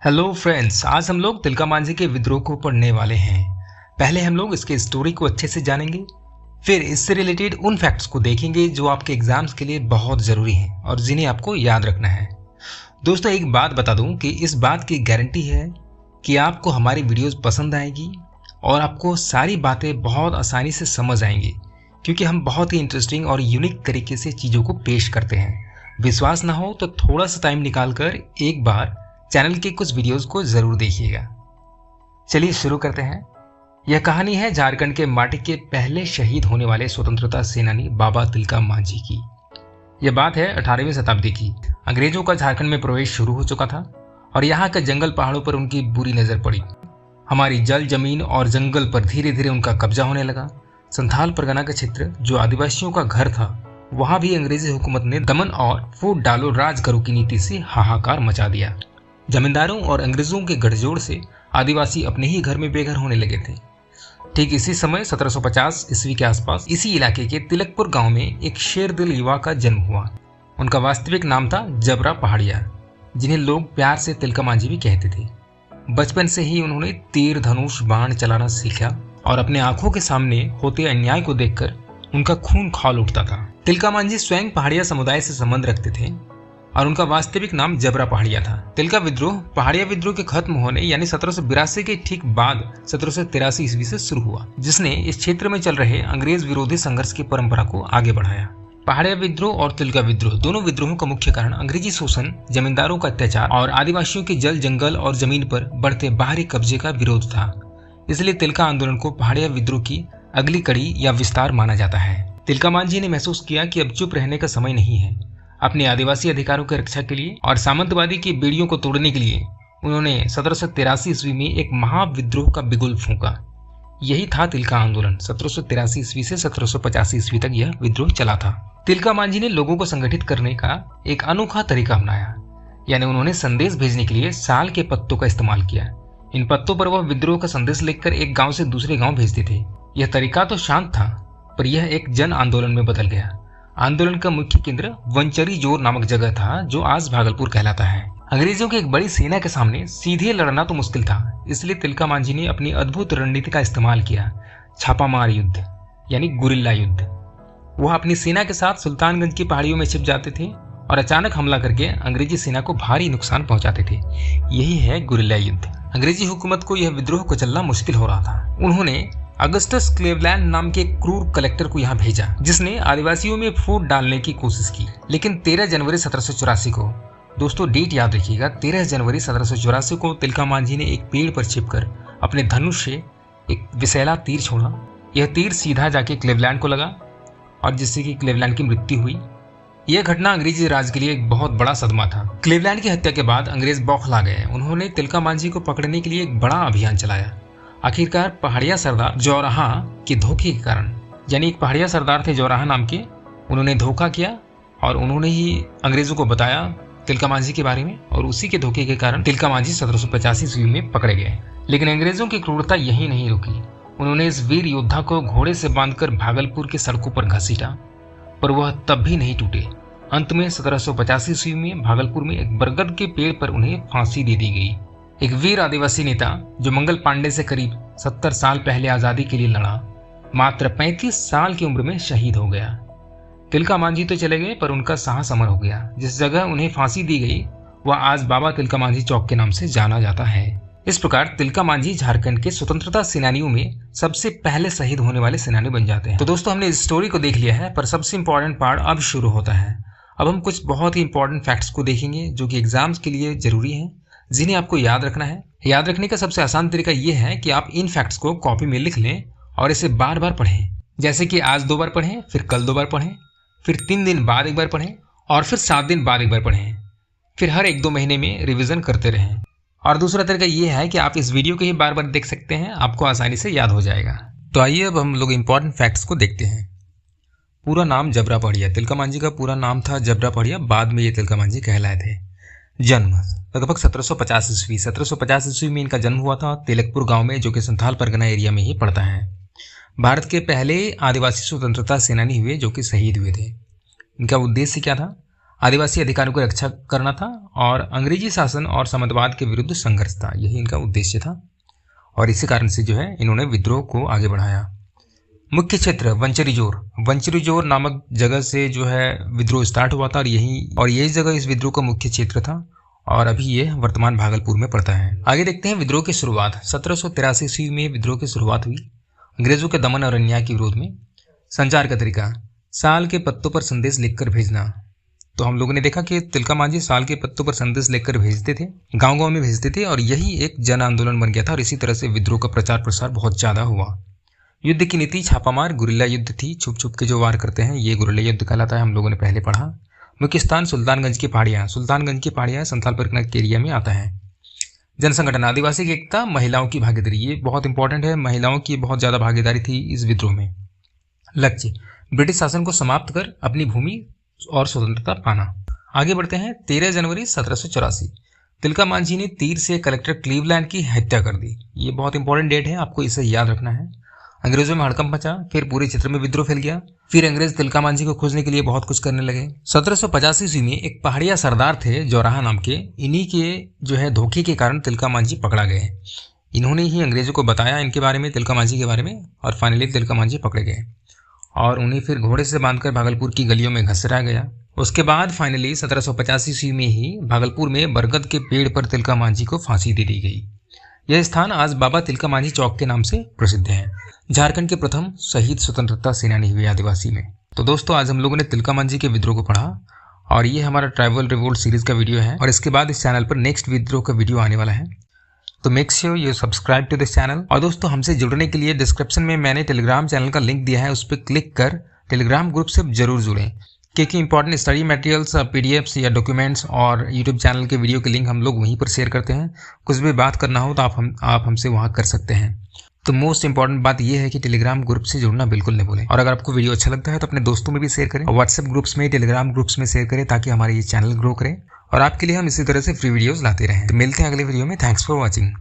Hello friends, आज हम लोग तिलका मांझी के विद्रोह को पढ़ने वाले हैं। पहले हम लोग इसके स्टोरी को अच्छे से जानेंगे, फिर इससे रिलेटेड उन फैक्ट्स को देखेंगे जो आपके एग्जाम्स के लिए बहुत ज़रूरी हैं और जिन्हें आपको याद रखना है। दोस्तों, एक बात बता दूं कि इस बात की गारंटी है कि आपको हमारी वीडियोस पसंद आएगी और आपको सारी बातें बहुत आसानी से समझ आएंगी, क्योंकि हम बहुत ही इंटरेस्टिंग और यूनिक तरीके से चीज़ों को पेश करते हैं। विश्वास ना हो तो थोड़ा सा टाइम निकाल कर एक बार चैनल के कुछ वीडियोस को जरूर देखिएगा। चलिए शुरू करते हैं। यह कहानी है झारखंड के माटी के पहले शहीद होने वाले स्वतंत्रता सेनानी बाबा तिलका मांझी की। यह बात है 18वीं शताब्दी की। अंग्रेजों का झारखंड में प्रवेश शुरू हो चुका था और यहाँ के जंगल पहाड़ों पर उनकी बुरी नजर पड़ी। हमारी जल जमीन और जंगल पर धीरे धीरे उनका कब्जा होने लगा। संथाल परगना का क्षेत्र जो आदिवासियों का घर था, वहां भी अंग्रेजी हुकूमत ने दमन और फूट डालो राज करो की नीति से हाहाकार मचा दिया। जमींदारों और अंग्रेजों के गठजोड़ से आदिवासी अपने ही घर में बेघर होने लगे थे। ठीक इसी समय 1750 ईस्वी के आसपास इसी इलाके के तिलकपुर गांव में एक शेरदिल युवा का जन्म हुआ। उनका वास्तविक नाम था जबरा पहाड़िया, जिन्हें लोग प्यार से तिलका मांझी भी कहते थे। बचपन से ही उन्होंने तीर धनुष बाण चलाना सीखा और अपने आंखों के सामने होते अन्याय को देखकर उनका खून खौल उठता था। तिलका मांझी स्वयं पहाड़िया समुदाय से संबंध रखते थे और उनका वास्तविक नाम जबरा पहाड़िया था। तिलका विद्रोह पहाड़िया विद्रोह के खत्म होने यानी 1782 के ठीक बाद 1783 ईस्वी से शुरू हुआ, जिसने इस क्षेत्र में चल रहे अंग्रेज विरोधी संघर्ष की परंपरा को आगे बढ़ाया। पहाड़िया विद्रोह और तिलका विद्रोह दोनों विद्रोहों का मुख्य कारण अंग्रेजी शोषण, जमींदारों का अत्याचार और आदिवासियों के जल जंगल और जमीन पर बढ़ते बाहरी कब्जे का विरोध था। इसलिए तिलका आंदोलन को पहाड़िया विद्रोह की अगली कड़ी या विस्तार माना जाता है। तिलका मांझी ने महसूस किया कि अब चुप रहने का समय नहीं है। अपने आदिवासी अधिकारों की रक्षा के लिए और सामंतवादी की बेड़ियों को तोड़ने के लिए उन्होंने 1783 ईस्वी में एक महाविद्रोह का बिगुल फूंका। यही था तिलका आंदोलन। 1783 ईस्वी से 1785 ईस्वी तक यह विद्रोह चला था। तिलका मांझी ने लोगों को संगठित करने का एक अनोखा तरीका अपनाया, यानी उन्होंने संदेश भेजने के लिए साल के पत्तों का इस्तेमाल किया। इन पत्तों पर वह विद्रोह का संदेश लिखकर एक गाँव से दूसरे गाँव भेजते थे। यह तरीका तो शांत था, पर यह एक जन आंदोलन में बदल गया। आंदोलन का मुख्य केंद्र वंचरी जोर नामक जगह था, जो आज भागलपुर कहलाता है। अंग्रेजों की एक बड़ी सेना के सामने सीधे लड़ना तो मुश्किल था, इसलिए तिलका मांझी ने अपनी अद्भुत रणनीति का इस्तेमाल किया, छापामार युद्ध यानी गुरिल्ला युद्ध। वह अपनी सेना के साथ सुल्तानगंज की पहाड़ियों में छिप जाते थे और अचानक हमला करके अंग्रेजी सेना को भारी नुकसान पहुंचाते थे। यही है गुरिल्ला युद्ध। अंग्रेजी हुकूमत को यह विद्रोह कुचलना मुश्किल हो रहा था। उन्होंने अगस्टस क्लेवलैंड नाम के क्रूर कलेक्टर को यहाँ भेजा, जिसने आदिवासियों में फूट डालने की कोशिश की। लेकिन 13 जनवरी 1784 को, दोस्तों डेट याद रखिएगा, 13 जनवरी 1784 को तिलका मांझी ने एक पेड़ पर छिपकर अपने धनुष से एक विषैला तीर छोड़ा। यह तीर सीधा जाके क्लेवलैंड को लगा और जिससे कि क्लेवलैंड की मृत्यु हुई। यह घटना अंग्रेजी राज के लिए एक बहुत बड़ा सदमा था। क्लेवलैंड की हत्या के बाद अंग्रेज बौखला गए। उन्होंने तिलका मांझी को पकड़ने के लिए एक बड़ा अभियान चलाया। आखिरकार पहाड़िया सरदार जौराहा के धोखे के कारण, यानी एक पहाड़िया सरदार थे जौराहा नाम के, उन्होंने धोखा किया और उन्होंने ही अंग्रेजों को बताया तिलका मांझी के बारे में, और उसी के धोखे के कारण तिलका मांझी 1785 ईस्वी में पकड़े गए। लेकिन अंग्रेजों की क्रूरता यही नहीं रुकी। उन्होंने इस वीर योद्धा को घोड़े से बांधकर भागलपुर की सड़कों पर घसीटा, पर वह तब भी नहीं टूटे। अंत में 1785 ईस्वी में भागलपुर में एक बरगद के पेड़ पर उन्हें फांसी दे दी गई। एक वीर आदिवासी नेता जो मंगल पांडे से करीब 70 साल पहले आजादी के लिए लड़ा, मात्र 35 साल की उम्र में शहीद हो गया। तिलका मांझी तो चले गए, पर उनका साहस अमर हो गया। जिस जगह उन्हें फांसी दी गई वह आज बाबा तिलका मांझी चौक के नाम से जाना जाता है। इस प्रकार तिलका मांझी झारखंड के स्वतंत्रता सेनानियों में सबसे पहले शहीद होने वाले सेनानी बन जाते हैं। तो दोस्तों, हमने इस स्टोरी को देख लिया है, पर सबसे इंपॉर्टेंट पार्ट अब शुरू होता है। अब हम कुछ बहुत ही इंपॉर्टेंट फैक्ट्स को देखेंगे जो कि एग्जाम्स के लिए जरूरी हैं, जिन्हें आपको याद रखना है। याद रखने का सबसे आसान तरीका यह है कि आप इन फैक्ट्स को कॉपी में लिख लें और इसे बार बार पढ़ें। जैसे कि आज 2 बार पढ़ें, फिर कल 2 बार पढ़ें, फिर 3 दिन बाद 1 बार पढ़ें और फिर 7 दिन बाद 1 बार पढ़ें। फिर हर 1-2 महीने में रिवीजन करते रहें। और दूसरा तरीका यह है कि आप इस वीडियो को ही बार बार देख सकते हैं, आपको आसानी से याद हो जाएगा। तो आइए अब हम लोग इंपॉर्टेंट फैक्ट्स को देखते हैं। पूरा नाम जबरा पहाड़िया। तिलका मांझी का पूरा नाम था जबरा पहाड़िया, बाद में ये तिलका मांझी कहलाए थे। जन्म लगभग 1750 ईस्वी। 1750 ईस्वी में इनका जन्म हुआ था तिलकपुर गांव में, जो कि संथाल परगना एरिया में ही पड़ता है। भारत के पहले आदिवासी स्वतंत्रता सेनानी हुए जो कि शहीद हुए थे। इनका उद्देश्य क्या था? आदिवासी अधिकारों की रक्षा करना था और अंग्रेजी शासन और सामंतवाद के विरुद्ध संघर्ष था, यही इनका उद्देश्य था। और इसी कारण से जो है इन्होंने विद्रोह को आगे बढ़ाया। मुख्य क्षेत्र वंचरीजोर नामक जगह से जो है विद्रोह स्टार्ट हुआ था और यही जगह इस विद्रोह का मुख्य क्षेत्र था और अभी ये वर्तमान भागलपुर में पड़ता है। आगे देखते हैं विद्रोह की शुरुआत। 1783 ईस्वी में विद्रोह की शुरुआत हुई अंग्रेजों के दमन और अन्याय के विरोध में। संचार का तरीका, साल के पत्तों पर संदेश लिखकर भेजना। तो हम लोगों ने देखा कि तिलका मांझी साल के पत्तों पर संदेश लेकर भेजते थे, गांव-गांव में भेजते थे और यही एक जन आंदोलन बन गया था और इसी तरह से विद्रोह का प्रचार प्रसार बहुत ज़्यादा हुआ। युद्ध की नीति छापामार गुरिल्ला युद्ध थी, छुप छुप के जो वार करते हैं ये गुरिल्ला युद्ध कहलाता है, हम लोगों ने पहले पढ़ा। मुख्य स्थान सुल्तानगंज की पहाड़ियाँ संथाल परगना के एरिया में आता है। जनसंगठन, आदिवासी की एकता, महिलाओं की भागीदारी, ये बहुत इंपॉर्टेंट है, महिलाओं की बहुत ज़्यादा भागीदारी थी इस विद्रोह में। लक्ष्य, ब्रिटिश शासन को समाप्त कर अपनी भूमि और स्वतंत्रता पाना। आगे बढ़ते हैं। 13 जनवरी 1784 तिलका मांझी ने तीर से कलेक्टर क्लीवलैंड की हत्या कर दी। ये बहुत इंपॉर्टेंट डेट है, आपको इसे याद रखना है। अंग्रेजों में हड़कंप मचा, फिर पूरे क्षेत्र में विद्रोह फैल गया, फिर अंग्रेज तिलका मांझी को खोजने के लिए बहुत कुछ करने लगे। 1785 ईस्वी में एक पहाड़िया सरदार थे जोराहा नाम के, इन्हीं के जो है धोखे के कारण तिलका मांझी पकड़ा गए। इन्होंने ही अंग्रेजों को बताया इनके बारे में, तिलका मांझी के बारे में, और फाइनली तिलका मांझी पकड़े गए और उन्हें फिर घोड़े से बांधकर भागलपुर की गलियों में घसीटा गया। उसके बाद फाइनली 1785 ईस्वी में ही भागलपुर में बरगद के पेड़ पर तिलका मांझी को फांसी दे दी गई। यह स्थान आज बाबा तिलका मांझी चौक के नाम से प्रसिद्ध है। झारखंड के प्रथम शहीद स्वतंत्रता सेनानी हुए आदिवासी में। तो दोस्तों आज हम लोगों ने तिलका मांझी के विद्रोह को पढ़ा और ये हमारा ट्राइबल रिवोल्ट सीरीज का वीडियो है और इसके बाद इस चैनल पर नेक्स्ट विद्रोह का वीडियो आने वाला है। तो make sure you subscribe to this channel. और दोस्तों हमसे जुड़ने के लिए डिस्क्रिप्शन में मैंने टेलीग्राम चैनल का लिंक दिया है, उस पर क्लिक कर टेलीग्राम ग्रुप से जरूर जुड़ें, क्योंकि इंपॉर्टेंट स्टडी मटेरियल्स, पीडीएफ्स या डॉक्यूमेंट्स और यूट्यूब चैनल के वीडियो के लिंक हम लोग वहीं पर शेयर करते हैं। कुछ भी बात करना हो तो आप हमसे वहाँ कर सकते हैं। तो मोस्ट इंपॉर्टेंट बात यह है कि टेलीग्राम ग्रुप से जुड़ना बिल्कुल नहीं भूलें। और अगर आपको वीडियो अच्छा लगता है तो अपने दोस्तों में भी शेयर करें और व्हाट्सएप ग्रुप्स में, टेलीग्राम ग्रुप्स में शेयर करें ताकि हमारे ये चैनल ग्रो करें और आपके लिए हम इसी तरह से फ्री वीडियोस लाते रहें। तो मिलते हैं अगले वीडियो में। Thanks for watching.